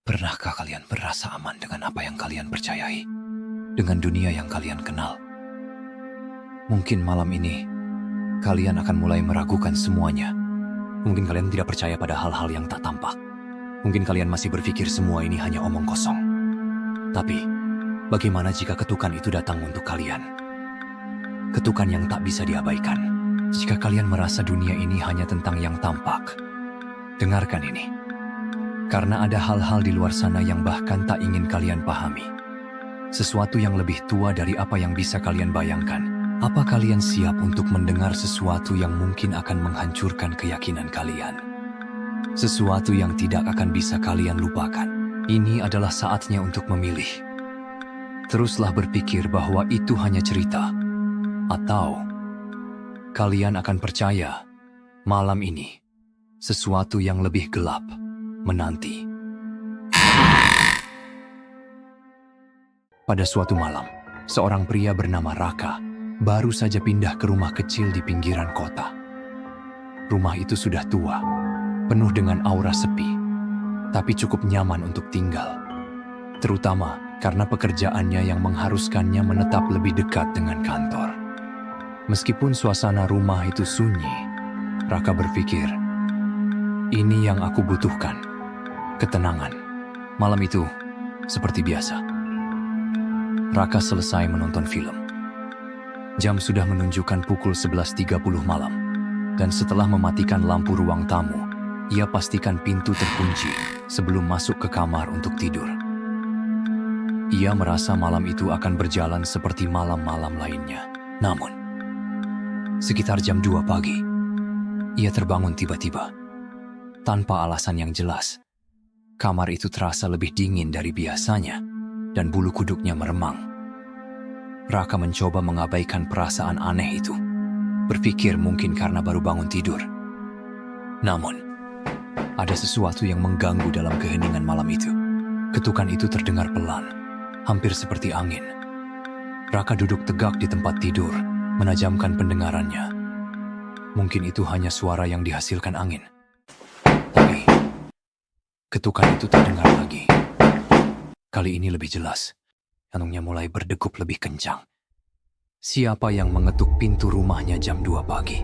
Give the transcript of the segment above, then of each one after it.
Pernahkah kalian merasa aman dengan apa yang kalian percayai? Dengan dunia yang kalian kenal? Mungkin malam ini, kalian akan mulai meragukan semuanya. Mungkin kalian tidak percaya pada hal-hal yang tak tampak. Mungkin kalian masih berpikir semua ini hanya omong kosong. Tapi, bagaimana jika ketukan itu datang untuk kalian? Ketukan yang tak bisa diabaikan. Jika kalian merasa dunia ini hanya tentang yang tampak, dengarkan ini. Karena ada hal-hal di luar sana yang bahkan tak ingin kalian pahami. Sesuatu yang lebih tua dari apa yang bisa kalian bayangkan. Apa kalian siap untuk mendengar sesuatu yang mungkin akan menghancurkan keyakinan kalian? Sesuatu yang tidak akan bisa kalian lupakan. Ini adalah saatnya untuk memilih. Teruslah berpikir bahwa itu hanya cerita. Atau kalian akan percaya malam ini sesuatu yang lebih gelap menanti. Pada suatu malam, seorang pria bernama Raka baru saja pindah ke rumah kecil di pinggiran kota. Rumah itu sudah tua, penuh dengan aura sepi, tapi cukup nyaman untuk tinggal. Terutama karena pekerjaannya yang mengharuskannya menetap lebih dekat dengan kantor. Meskipun suasana rumah itu sunyi, Raka berpikir, ini yang aku butuhkan. Ketenangan. Malam itu, seperti biasa. Raka selesai menonton film. Jam sudah menunjukkan pukul 11.30 malam. Dan setelah mematikan lampu ruang tamu, ia pastikan pintu terkunci sebelum masuk ke kamar untuk tidur. Ia merasa malam itu akan berjalan seperti malam-malam lainnya. Namun, sekitar jam 2 pagi, ia terbangun tiba-tiba. Tanpa alasan yang jelas. Kamar itu terasa lebih dingin dari biasanya, dan bulu kuduknya meremang. Raka mencoba mengabaikan perasaan aneh itu, berpikir mungkin karena baru bangun tidur. Namun, ada sesuatu yang mengganggu dalam keheningan malam itu. Ketukan itu terdengar pelan, hampir seperti angin. Raka duduk tegak di tempat tidur, menajamkan pendengarannya. Mungkin itu hanya suara yang dihasilkan angin. Tapi, ketukan itu terdengar lagi. Kali ini lebih jelas. Jantungnya mulai berdegup lebih kencang. Siapa yang mengetuk pintu rumahnya jam 2 pagi?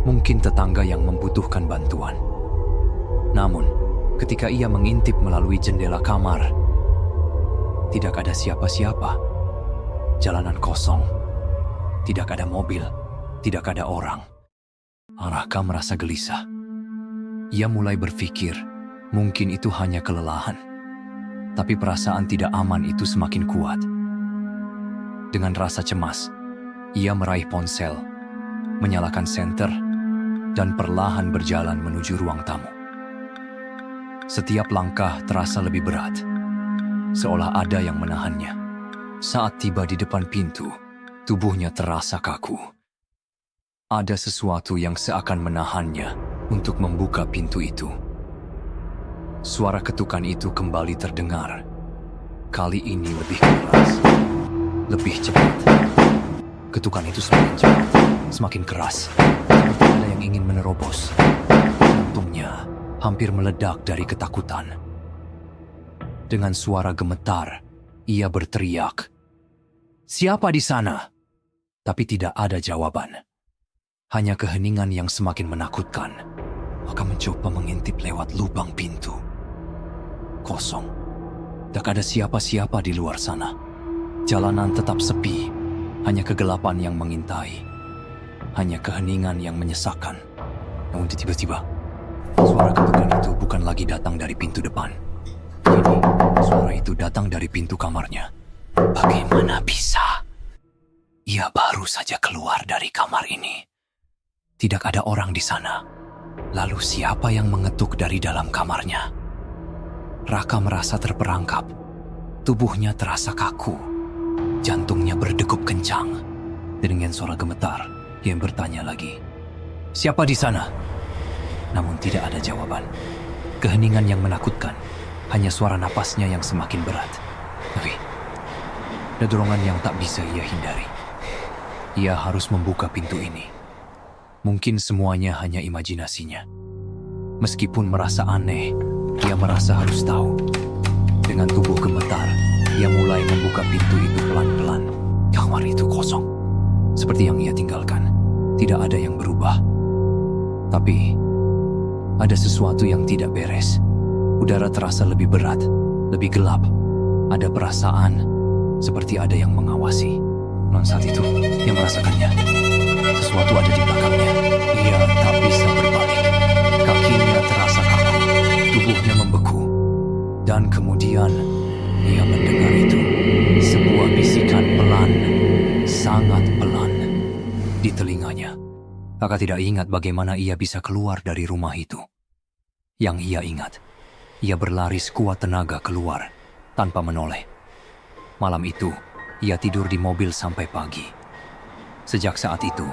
Mungkin tetangga yang membutuhkan bantuan. Namun, ketika ia mengintip melalui jendela kamar, tidak ada siapa-siapa. Jalanan kosong. Tidak ada mobil. Tidak ada orang. Raka merasa gelisah. Ia mulai berpikir, mungkin itu hanya kelelahan. Tapi perasaan tidak aman itu semakin kuat. Dengan rasa cemas, ia meraih ponsel, menyalakan senter, dan perlahan berjalan menuju ruang tamu. Setiap langkah terasa lebih berat, seolah ada yang menahannya. Saat tiba di depan pintu, tubuhnya terasa kaku. Ada sesuatu yang seakan menahannya untuk membuka pintu itu. Suara ketukan itu kembali terdengar. Kali ini lebih keras, lebih cepat. Ketukan itu semakin cepat, semakin keras, seperti ada yang ingin menerobos. Jantungnya hampir meledak dari ketakutan. Dengan suara gemetar, ia berteriak, "Siapa di sana?" Tapi tidak ada jawaban. Hanya keheningan yang semakin menakutkan. Maka mencoba mengintip lewat lubang pintu. Kosong. Tak ada siapa-siapa di luar sana. Jalanan tetap sepi. Hanya kegelapan yang mengintai. Hanya keheningan yang menyesakkan. Namun tiba-tiba, suara ketukan itu bukan lagi datang dari pintu depan. Kini, suara itu datang dari pintu kamarnya. Bagaimana bisa? Ia baru saja keluar dari kamar ini. Tidak ada orang di sana. Lalu siapa yang mengetuk dari dalam kamarnya? Raka merasa terperangkap. Tubuhnya terasa kaku. Jantungnya berdegup kencang. Dengan suara gemetar, ia bertanya lagi, "Siapa di sana?" Namun tidak ada jawaban. Keheningan yang menakutkan. Hanya suara napasnya yang semakin berat. Tapi, ada dorongan yang tak bisa ia hindari. Ia harus membuka pintu ini. Mungkin semuanya hanya imajinasinya. Meskipun merasa aneh, ia merasa harus tahu Dengan tubuh gemetar, ia mulai membuka pintu itu pelan-pelan. Kamar itu kosong, seperti yang ia tinggalkan. Tidak ada yang berubah. Tapi, ada sesuatu yang tidak beres. Udara terasa lebih berat, lebih gelap. Ada perasaan seperti ada yang mengawasi. Non saat itu, ia merasakannya. Sesuatu ada di belakangnya. Ia tak bisa berbalik. Kakinya terasa kaku, tubuhnya membeku. Dan kemudian, ia mendengar itu. Sebuah bisikan pelan, sangat pelan, di telinganya. Kakak tidak ingat bagaimana ia bisa keluar dari rumah itu. Yang ia ingat, ia berlari sekuat tenaga keluar, tanpa menoleh. Malam itu, ia tidur di mobil sampai pagi. Sejak saat itu,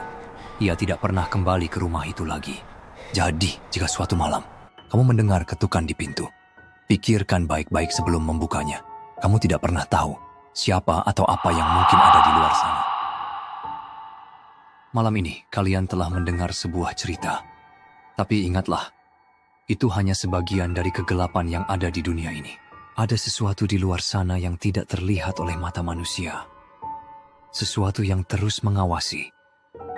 ia tidak pernah kembali ke rumah itu lagi. Jadi, jika suatu malam, kamu mendengar ketukan di pintu, pikirkan baik-baik sebelum membukanya. Kamu tidak pernah tahu siapa atau apa yang mungkin ada di luar sana. Malam ini, kalian telah mendengar sebuah cerita. Tapi ingatlah, itu hanya sebagian dari kegelapan yang ada di dunia ini. Ada sesuatu di luar sana yang tidak terlihat oleh mata manusia. Sesuatu yang terus mengawasi,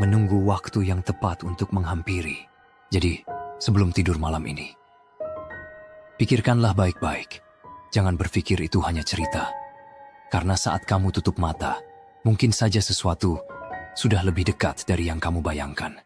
menunggu waktu yang tepat untuk menghampiri. Jadi, sebelum tidur malam ini, pikirkanlah baik-baik. Jangan berpikir itu hanya cerita. Karena saat kamu tutup mata, mungkin saja sesuatu sudah lebih dekat dari yang kamu bayangkan.